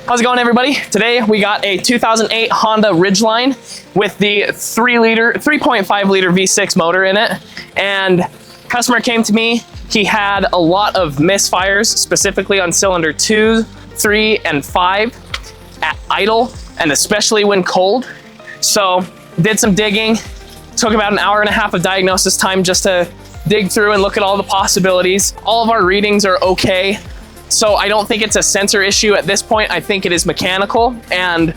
How's it going, everybody? Today we got a 2008 Honda Ridgeline with the 3.5 liter V6 motor in it. And customer came to me. He had a lot of misfires, specifically on cylinder 2, 3, and 5 at idle, and especially when cold. So did some digging. Took about an hour and a half of diagnosis time just to dig through and look at all the possibilities. All of our readings are okay. So I don't think it's a sensor issue at this point. I think it is mechanical, and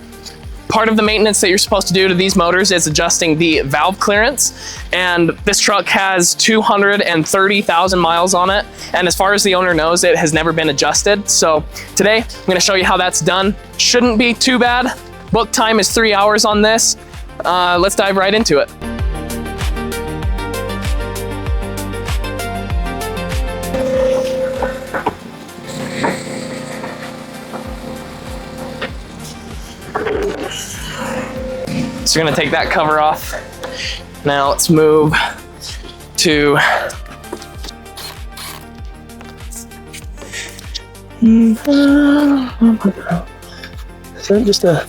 part of the maintenance that you're supposed to do to these motors is adjusting the valve clearance. And this truck has 230,000 miles on it. And as far as the owner knows, it has never been adjusted. So today I'm gonna show you how that's done. Shouldn't be too bad. Book time is 3 hours on this. Let's dive right into it. So we're gonna take that cover off. Now let's move to is that just a,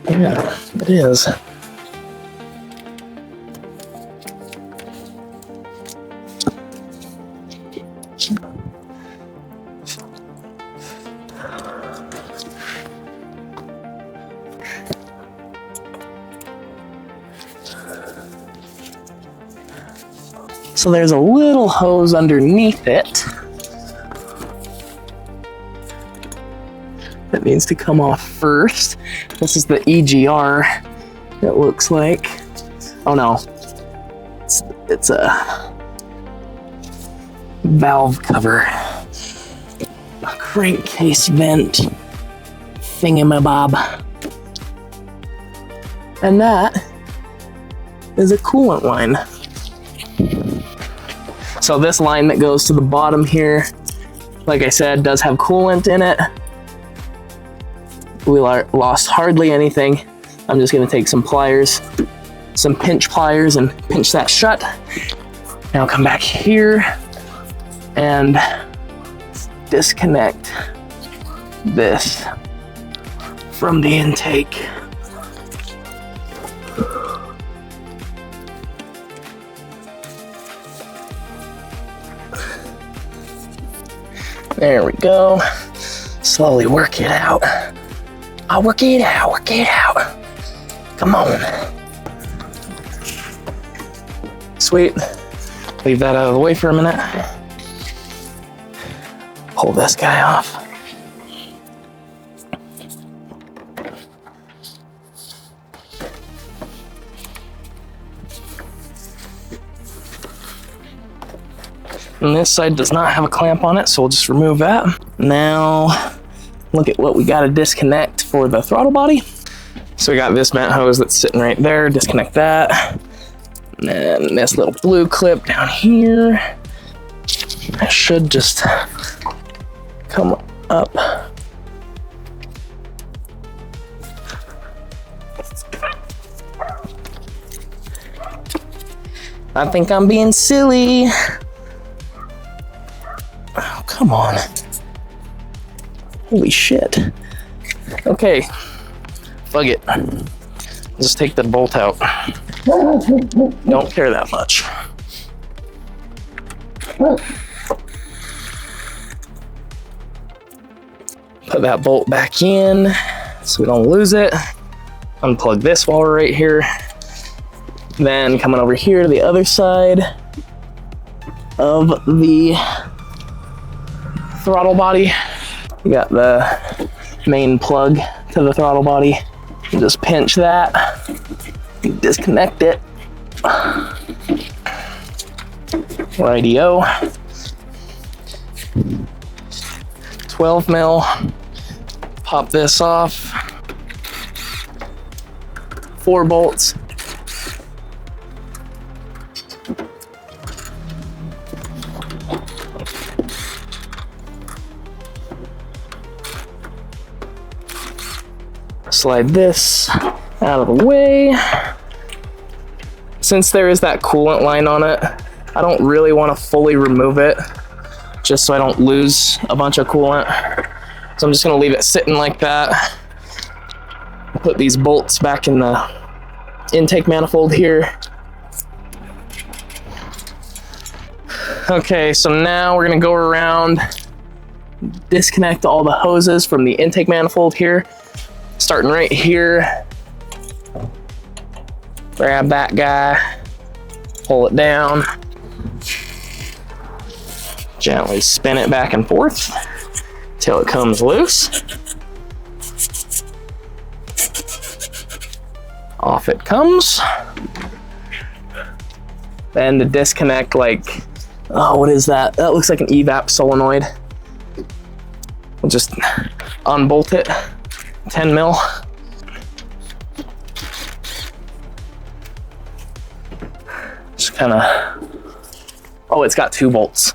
yeah, it is. So there's a little hose underneath it that needs to come off first. This is the EGR, it looks like. Oh no, it's a valve cover, a crankcase vent thingamabob. And that is a coolant line. So this line that goes to the bottom here, like I said, does have coolant in it. We lost hardly anything. I'm just gonna take some pliers, some pinch pliers, and pinch that shut. Now come back here and disconnect this from the intake. There we go. Slowly work it out. I'll work it out, work it out. Come on. Sweet. Leave that out of the way for a minute. Pull this guy off. And this side does not have a clamp on it, so we'll just remove that. Now, look at what we got to disconnect for the throttle body. So we got this vent hose that's sitting right there, disconnect that. And then this little blue clip down here. That should just come up. I think I'm being silly. Oh, come on. Holy shit. Okay, fuck it. Just take the bolt out. Don't care that much. Put that bolt back in so we don't lose it. Unplug this while we're right here. Then coming over here to the other side of the throttle body. We got the main plug to the throttle body. You just pinch that, disconnect it. Rightio. 12 mil. Pop this off. 4 bolts. Slide this out of the way. Since there is that coolant line on it, I don't really want to fully remove it, just so I don't lose a bunch of coolant. So I'm just gonna leave it sitting like that. Put these bolts back in the intake manifold here. Okay, so now we're gonna go around, disconnect all the hoses from the intake manifold here, starting right here. Grab that guy, pull it down, gently spin it back and forth till it comes loose. Off it comes. Then to disconnect, like, oh, what is that? That looks like an evap solenoid. We'll just unbolt it, 10 mil. Just kind of, oh, it's got 2 bolts.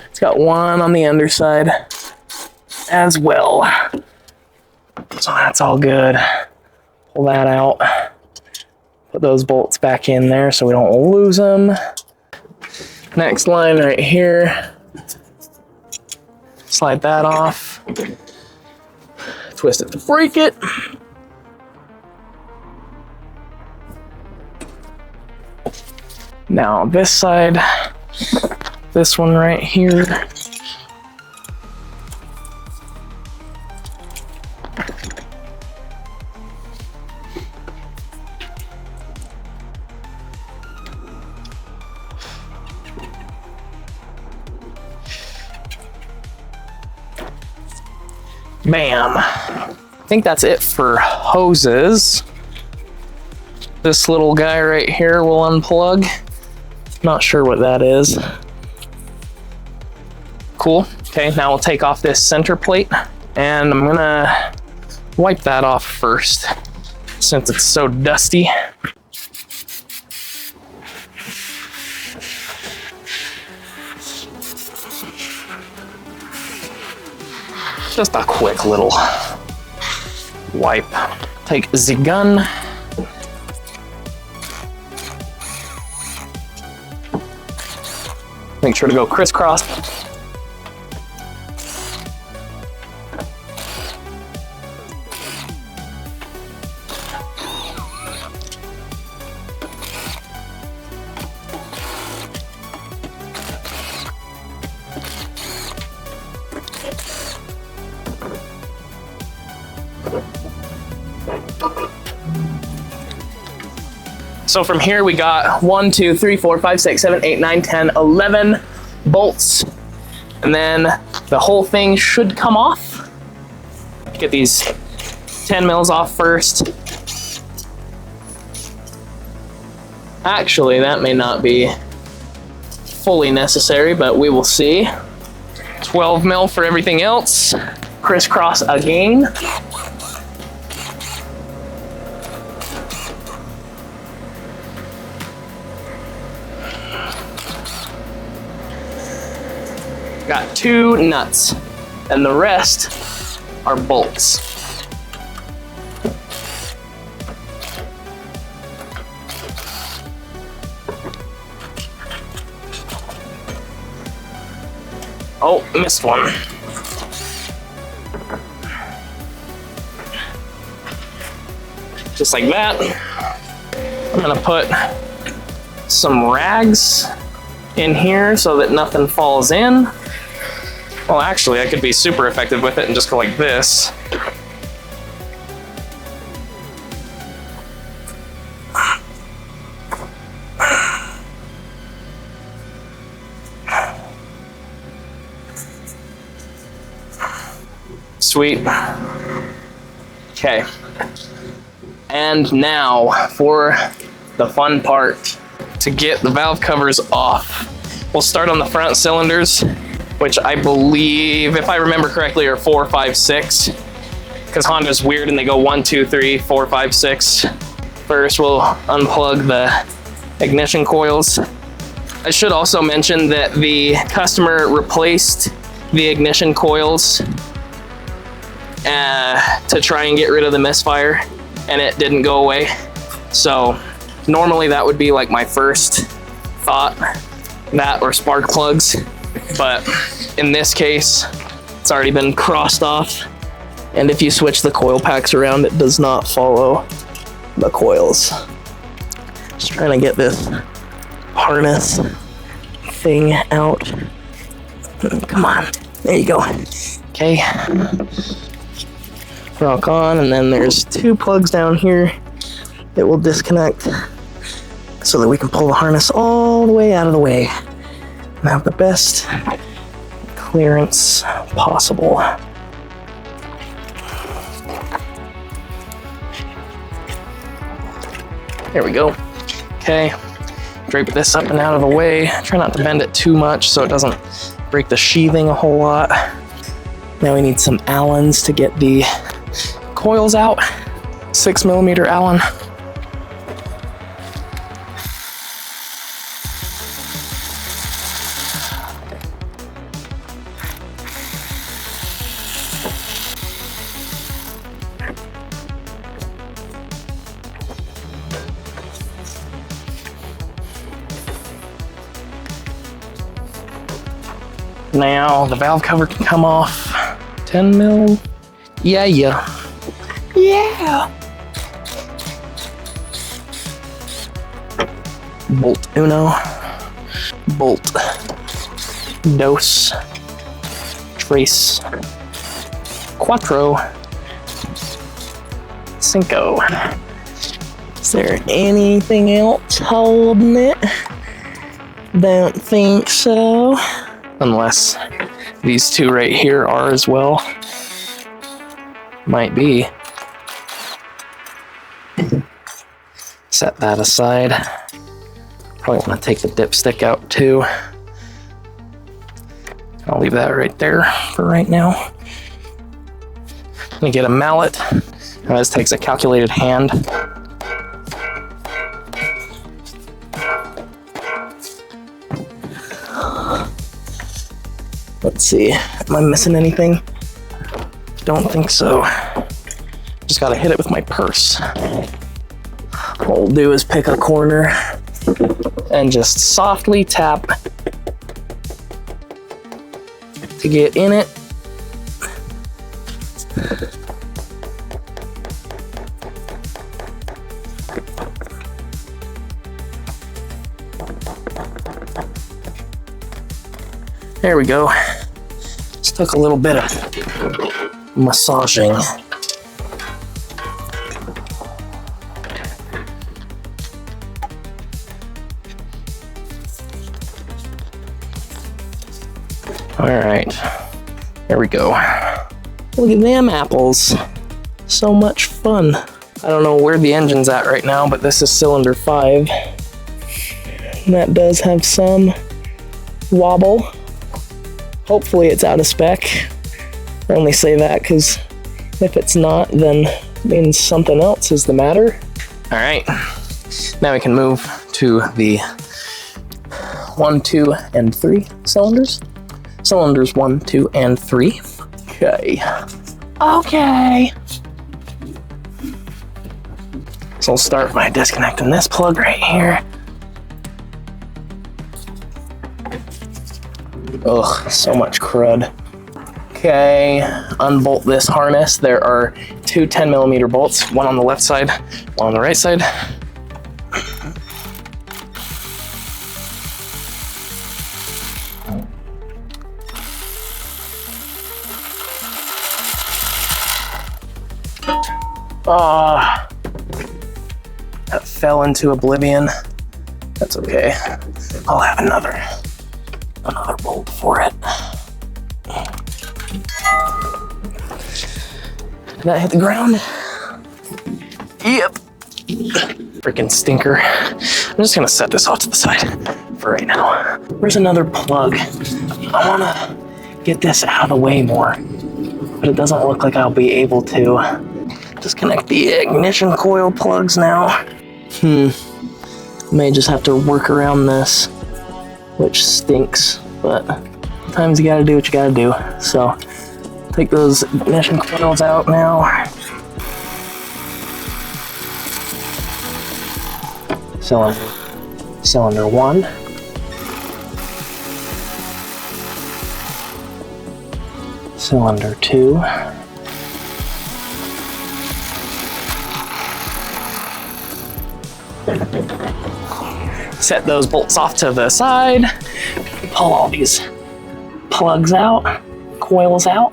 It's got one on the underside as well. So that's all good. Pull that out. Put those bolts back in there so we don't lose them. Next line right here. Slide that off. Twist it to break it. Now this side, this one right here. Bam. I think that's it for hoses. This little guy right here will unplug. Not sure what that is. Cool. Okay, now we'll take off this center plate and I'm gonna wipe that off first since it's so dusty. Just a quick little wipe. Take the gun. Make sure to go crisscross. So from here we got 1, 2, 3, 4, 5, 6, 7, 8, 9, 10, 11 bolts. And then the whole thing should come off. Get these 10 mils off first. Actually, that may not be fully necessary, but we will see. 12 mil for everything else. Crisscross again. Got 2 nuts, and the rest are bolts. Oh, missed one. Just like that. I'm gonna put some rags in here so that nothing falls in. Well, actually, I could be super effective with it and just go like this. Sweet. Okay. And now for the fun part, to get the valve covers off. We'll start on the front cylinders, which I believe, if I remember correctly, are 4, 5, 6. Because Honda's weird and they go 1, 2, 3, 4, 5, 6. First, we'll unplug the ignition coils. I should also mention that the customer replaced the ignition coils to try and get rid of the misfire, and it didn't go away. So normally that would be like my first thought, that or spark plugs. But in this case, it's already been crossed off. And if you switch the coil packs around, it does not follow the coils. Just trying to get this harness thing out. Come on, there you go. Okay, rock on, and then there's 2 plugs down here that will disconnect so that we can pull the harness all the way out of the way and have the best clearance possible. There we go. Okay, drape this up and out of the way. Try not to bend it too much so it doesn't break the sheathing a whole lot. Now we need some Allens to get the coils out. 6mm Allen. Now the valve cover can come off. 10 mil. Yeah. Bolt uno. Bolt. Dos. Tres. Cuatro. Cinco. Is there anything else holding it? Don't think so. Unless these 2 right here are as well. Might be. Set that aside. Probably want to take the dipstick out too. I'll leave that right there for right now. I'm gonna get a mallet. Now this takes a calculated hand. Let's see, am I missing anything? Don't think so. Just gotta hit it with my purse. What we'll do is pick a corner and just softly tap to get in it. There we go. Just took a little bit of massaging. All right, there we go. Look at them apples. So much fun. I don't know where the engine's at right now, but this is cylinder 5. And that does have some wobble. Hopefully it's out of spec. I only say that because if it's not, then it means something else is the matter. All right, now we can move to the 1, 2, and 3 cylinders. Cylinders 1, 2, and 3. Okay. So I'll start by disconnecting this plug right here. Ugh, so much crud. Okay, unbolt this harness. There are 2 10mm bolts, one on the left side, one on the right side. That fell into oblivion. That's okay. I'll have another bolt for it. Did that hit the ground? Yep. Freaking stinker. I'm just gonna set this off to the side for right now. Where's another plug? I wanna get this out of the way more, but it doesn't look like I'll be able to. Disconnect the ignition coil plugs now. May just have to work around this, which stinks, but sometimes you gotta do what you gotta do. So, take those ignition coils out now. Cylinder 1. Cylinder 2. Set those bolts off to the side. Pull all these plugs out, coils out.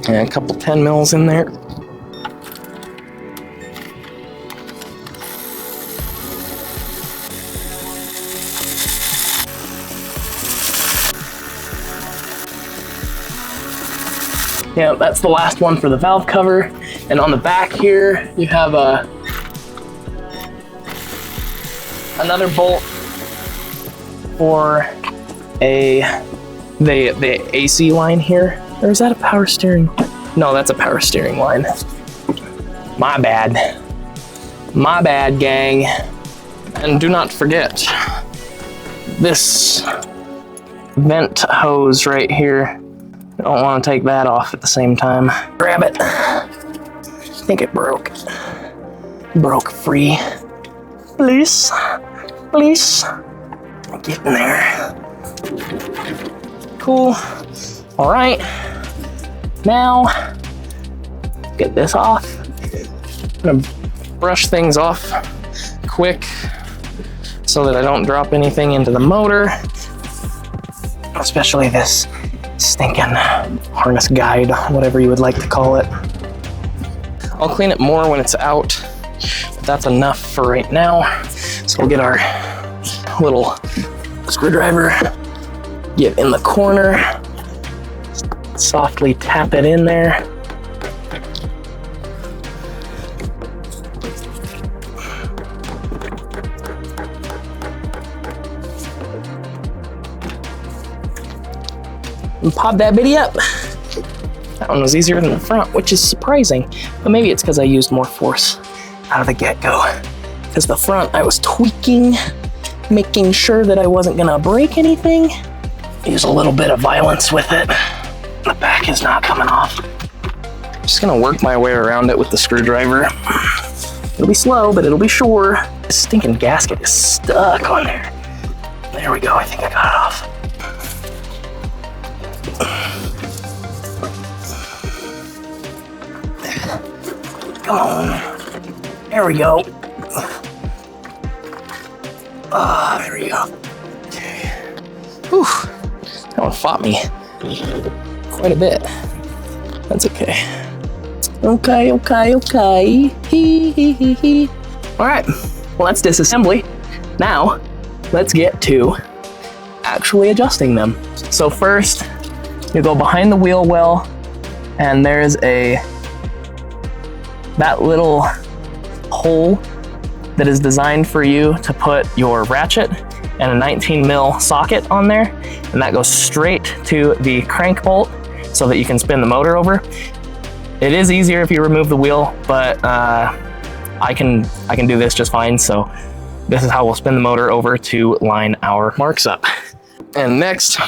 And a couple 10 mils in there. Yeah, that's the last one for the valve cover. And on the back here, you have another bolt for the AC line here. Or is that a power steering? No, that's a power steering line. My bad. My bad, gang. And do not forget this vent hose right here. I don't want to take that off at the same time. Grab it. I think it broke. Broke free. Please. Please. Get in there. Cool. All right. Now, get this off. I'm gonna brush things off quick so that I don't drop anything into the motor, especially this stinking harness guide, whatever you would like to call it. I'll clean it more when it's out, but that's enough for right now. So we'll get our little screwdriver, get in the corner, softly tap it in there. And pop that bitty up. That one was easier than the front, which is surprising, but maybe it's because I used more force out of the get-go. Because the front, I was tweaking, making sure that I wasn't gonna break anything. Use a little bit of violence with it. The back is not coming off. I'm just gonna work my way around it with the screwdriver. It'll be slow, but it'll be sure. This stinking gasket is stuck on there. There we go, I think I got it off. Come on. There we go. There we go. Okay. Whew. That one fought me quite a bit. That's okay. Okay. Hee hee hee hee. All right, well that's disassembly. Now, let's get to actually adjusting them. So first, you go behind the wheel well, and there's that little hole that is designed for you to put your ratchet and a 19 mil socket on there, and that goes straight to the crank bolt so that you can spin the motor over. It is easier if you remove the wheel, but I can do this just fine. So this is how we'll spin the motor over to line our marks up. And next,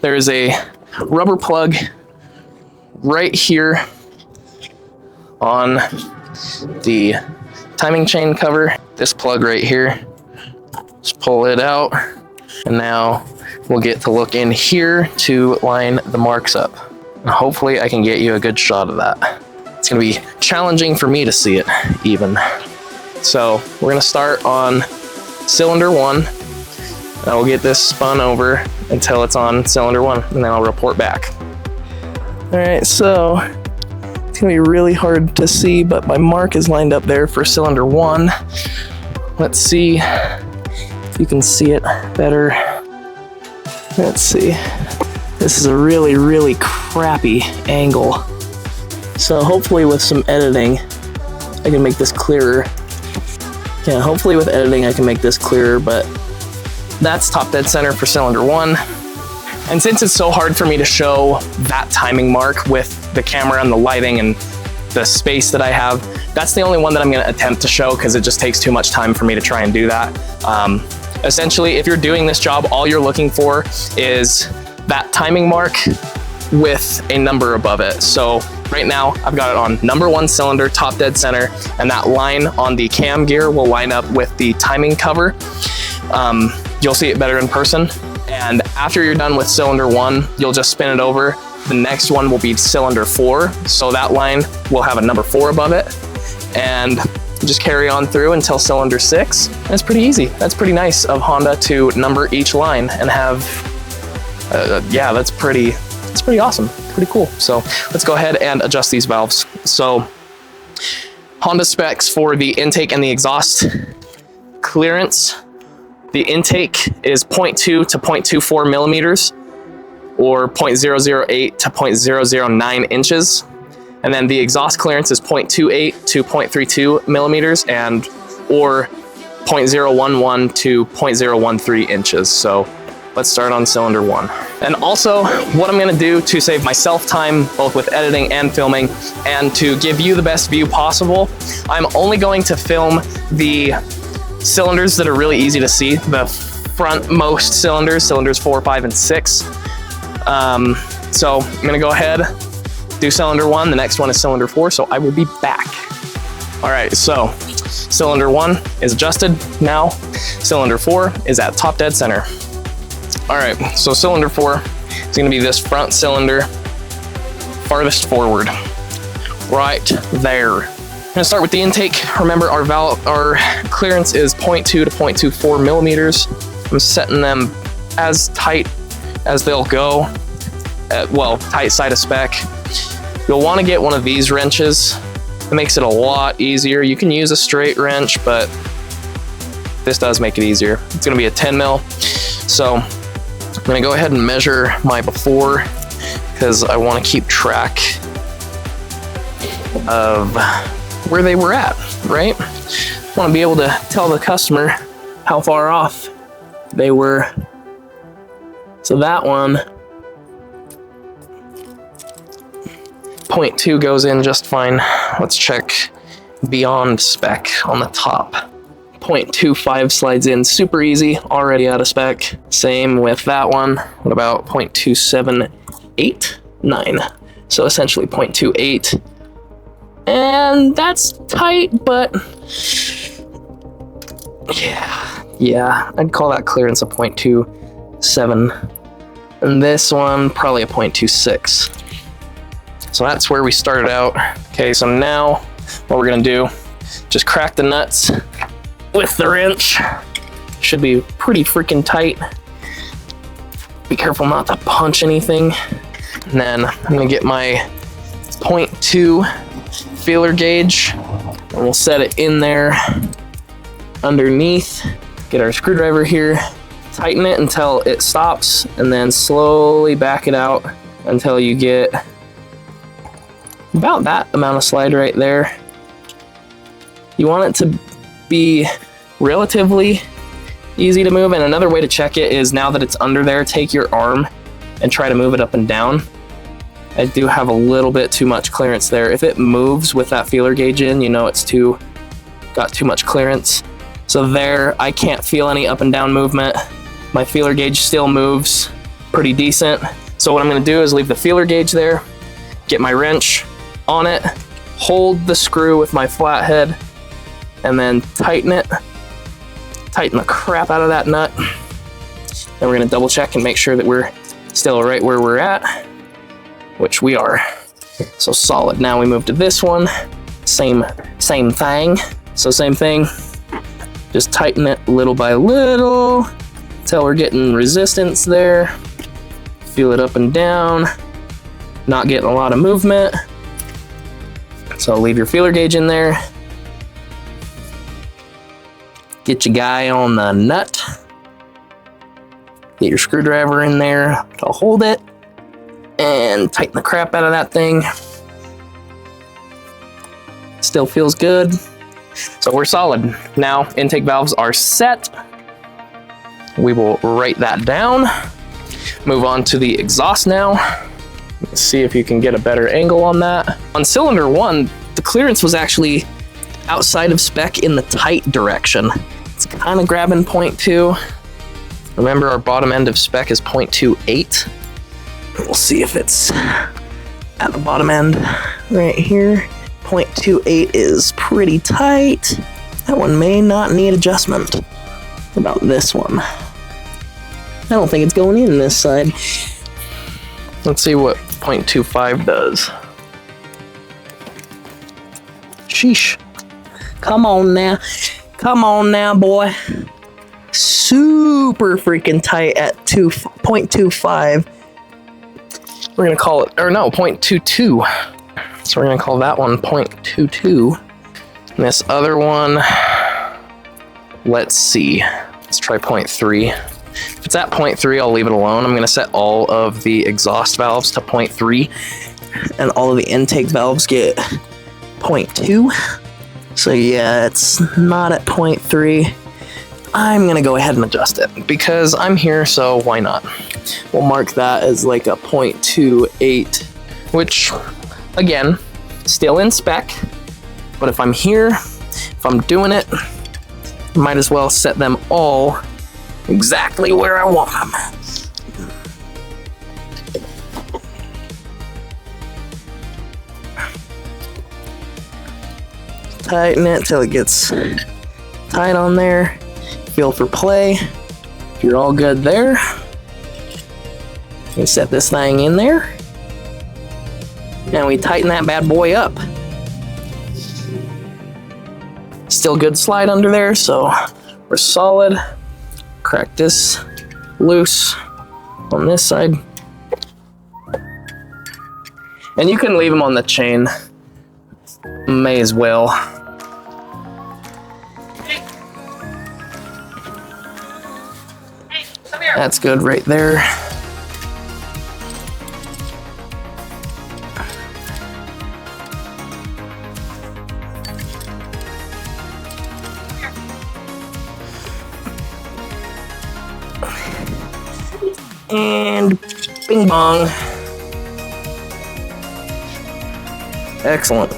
there is a rubber plug right here on the timing chain cover. This plug right here, just pull it out, and now we'll get to look in here to line the marks up. And hopefully I can get you a good shot of that. It's gonna be challenging for me to see it even. So we're gonna start on cylinder 1, and I will get this spun over until it's on cylinder 1, and then I'll report back. All right, so it's gonna be really hard to see, but my mark is lined up there for cylinder 1. Let's see if you can see it better. Let's see. This is a really, really crappy angle. So hopefully with some editing, I can make this clearer. Yeah, hopefully with editing, I can make this clearer, but that's top dead center for cylinder 1. And since it's so hard for me to show that timing mark with the camera and the lighting and the space that I have, that's the only one that I'm gonna attempt to show because it just takes too much time for me to try and do that. Essentially, if you're doing this job, all you're looking for is that timing mark with a number above it. So right now, I've got it on number 1 cylinder, top dead center, and that line on the cam gear will line up with the timing cover. You'll see it better in person. And after you're done with cylinder 1, you'll just spin it over The next one will be cylinder 4. So that line will have a number 4 above it. And just carry on through until cylinder 6. That's pretty easy. That's pretty nice of Honda to number each line and have, yeah, that's pretty awesome. Pretty cool. So let's go ahead and adjust these valves. So Honda specs for the intake and the exhaust clearance. The intake is 0.2 to 0.24 millimeters or 0.008 to 0.009 inches. And then the exhaust clearance is 0.28 to 0.32 millimeters and or 0.011 to 0.013 inches. So let's start on cylinder 1. And also what I'm gonna do to save myself time, both with editing and filming, and to give you the best view possible, I'm only going to film the cylinders that are really easy to see, the frontmost cylinders, cylinders 4, 5, and 6. So I'm gonna go ahead, do cylinder 1, the next one is cylinder 4, so I will be back. All right, so cylinder 1 is adjusted now. Cylinder 4 is at top dead center. All right, so cylinder 4 is gonna be this front cylinder farthest forward, right there. I'm gonna start with the intake. Remember our clearance is 0.2 to 0.24 millimeters. I'm setting them as tight as they'll go, well, tight side of spec. You'll wanna get one of these wrenches. It makes it a lot easier. You can use a straight wrench, but this does make it easier. It's gonna be a 10 mil. So I'm gonna go ahead and measure my before because I wanna keep track of where they were at, right? I wanna be able to tell the customer how far off they were. So that one, 0.2 goes in just fine. Let's check beyond spec on the top. 0.25 slides in super easy, already out of spec. Same with that one. What about 0.278? So essentially 0.28. And that's tight, but yeah, I'd call that clearance a 0.27. And this one, probably a 0.26. So that's where we started out. Okay, so now what we're gonna do, just crack the nuts with the wrench. Should be pretty freaking tight. Be careful not to punch anything. And then I'm gonna get my 0.2 feeler gauge and we'll set it in there underneath. Get our screwdriver here, tighten it until it stops, and then slowly back it out until you get about that amount of slide right there. You want it to be relatively easy to move, and another way to check it is now that it's under there, take your arm and try to move it up and down. I do have a little bit too much clearance there. If it moves with that feeler gauge in, you know it's got too much clearance. So there, I can't feel any up and down movement. My feeler gauge still moves pretty decent. So what I'm gonna do is leave the feeler gauge there, get my wrench on it, hold the screw with my flathead, and then tighten it. Tighten the crap out of that nut. Then we're gonna double check and make sure that we're still right where we're at, which we are. So solid. Now we move to this one. Same thing. So same thing. Just tighten it little by little until we're getting resistance there. Feel it up and down. Not getting a lot of movement. So leave your feeler gauge in there. Get your guy on the nut. Get your screwdriver in there to hold it. And tighten the crap out of that thing. Still feels good. So we're solid. Now intake valves are set. We will write that down. Move on to the exhaust now. Let's see if you can get a better angle on that. On cylinder 1, the clearance was actually outside of spec in the tight direction. It's kind of grabbing 0.2. Remember, our bottom end of spec is 0.28. We'll see if it's at the bottom end right here. 0.28 is pretty tight. That one may not need adjustment. What about this one? I don't think it's going in this side. Let's see what 0.25 does. Sheesh. Come on now. Come on now, boy. Super freaking tight at 0.25. We're gonna call it, or no, 0.22. So we're gonna call that one 0.22. And this other one, let's see. Let's try 0.3. If it's at 0.3, I'll leave it alone. I'm gonna set all of the exhaust valves to 0.3. And all of the intake valves get 0.2. So yeah, it's not at 0.3. I'm gonna go ahead and adjust it Because I'm here, so why not? We'll mark that as like a 0.28. Which, again, still in spec. But if I'm here, if I'm doing it, might as well set them all exactly where I want them. Tighten it till it gets tight on there. Feel for play. If you're all good there, we set this thing in there. And we tighten that bad boy up. Still good slide under there, so we're solid. Crack this loose on this side. And you can leave them on the chain. May as well. That's good right there. And bing bong. Excellent.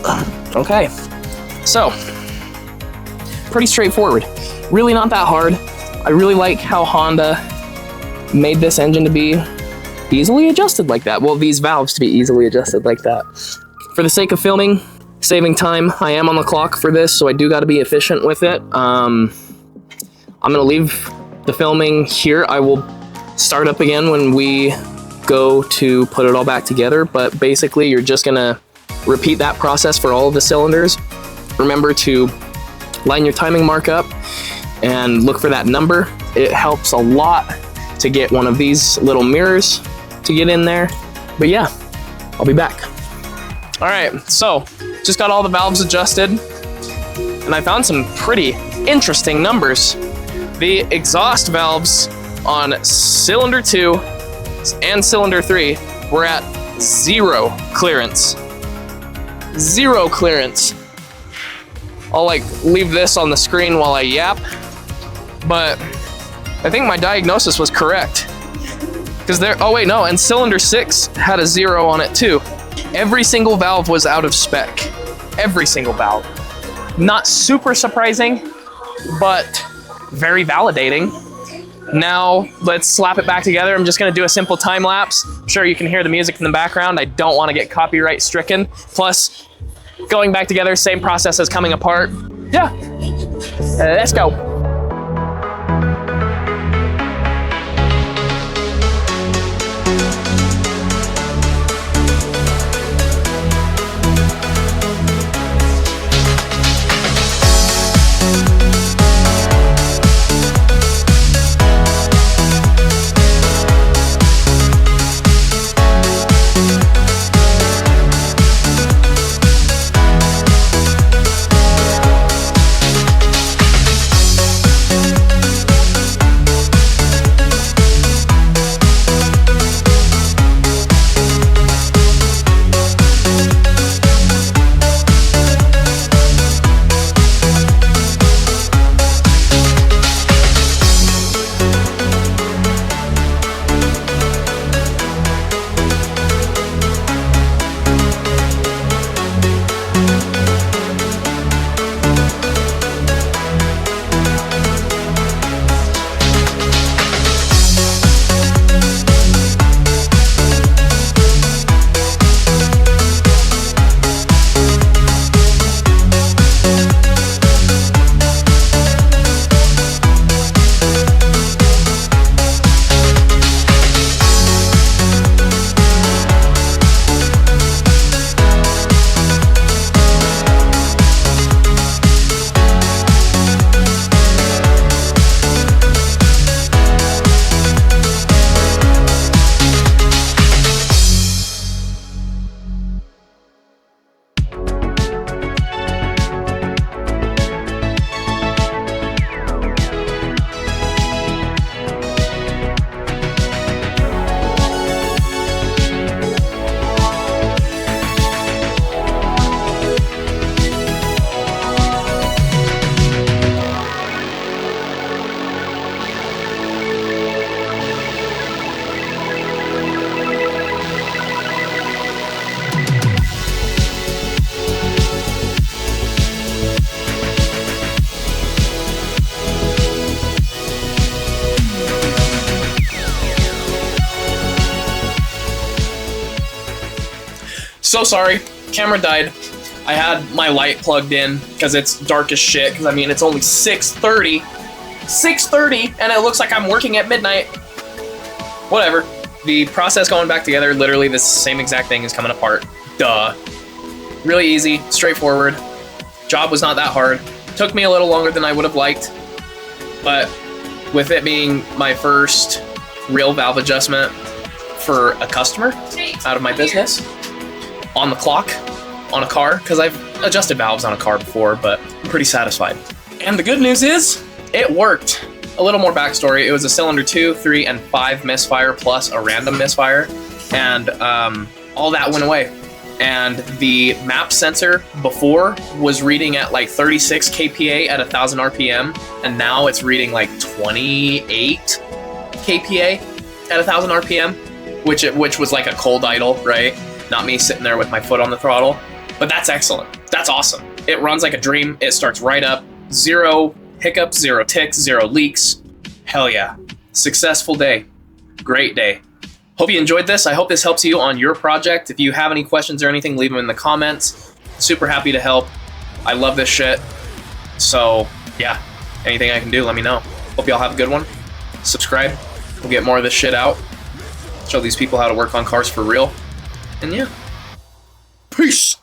Okay, so pretty straightforward. Really not that hard. I really like how Honda made this engine to be easily adjusted like that. Well, these valves to be easily adjusted like that. For the sake of filming, saving time, I am on the clock for this, so I do got to be efficient with it. I'm gonna leave the filming here. I will start up again when we go to put it all back together, but basically you're just gonna repeat that process for all of the cylinders. Remember to line your timing mark up and look for that number. It helps a lot to get one of these little mirrors to get in there. But yeah, I'll be back. All right, so just got all the valves adjusted and I found some pretty interesting numbers. The exhaust valves on cylinder 2 and cylinder 3 were at 0 clearance. 0 clearance. I'll like leave this on the screen while I yap, but I think my diagnosis was correct. Because there, oh wait, no, and cylinder 6 had a 0 on it too. Every single valve was out of spec. Every single valve. Not super surprising, but very validating. Now let's slap it back together. I'm just gonna do a simple time lapse. I'm sure you can hear the music in the background. I don't wanna get copyright stricken. Plus, going back together, same process as coming apart. Yeah, let's go. So sorry, camera died. I had my light plugged in because it's dark as shit, because I mean, it's only 6:30. 6:30, and it looks like I'm working at midnight. Whatever. The process going back together, literally the same exact thing is coming apart. Duh. Really easy, straightforward. Job was not that hard. Took me a little longer than I would have liked, but with it being my first real valve adjustment for a customer out of my business, on the clock, on a car, because I've adjusted valves on a car before, but I'm pretty satisfied. And the good news is, it worked. A little more backstory, it was a cylinder 2, 3, and 5 misfire plus a random misfire, and all that went away. And the map sensor before was reading at like 36 kPa at 1000 RPM, and now it's reading like 28 kPa at 1000 RPM, which was like a cold idle, right? Not me sitting there with my foot on the throttle. But that's excellent. That's awesome. It runs like a dream. It starts right up. 0 hiccups, 0 ticks, 0 leaks. Hell yeah. Successful day. Great day. Hope you enjoyed this. I hope this helps you on your project. If you have any questions or anything, leave them in the comments. Super happy to help. I love this shit. So yeah, anything I can do, let me know. Hope y'all have a good one. Subscribe. We'll get more of this shit out. Show these people how to work on cars for real. And yeah. Peace.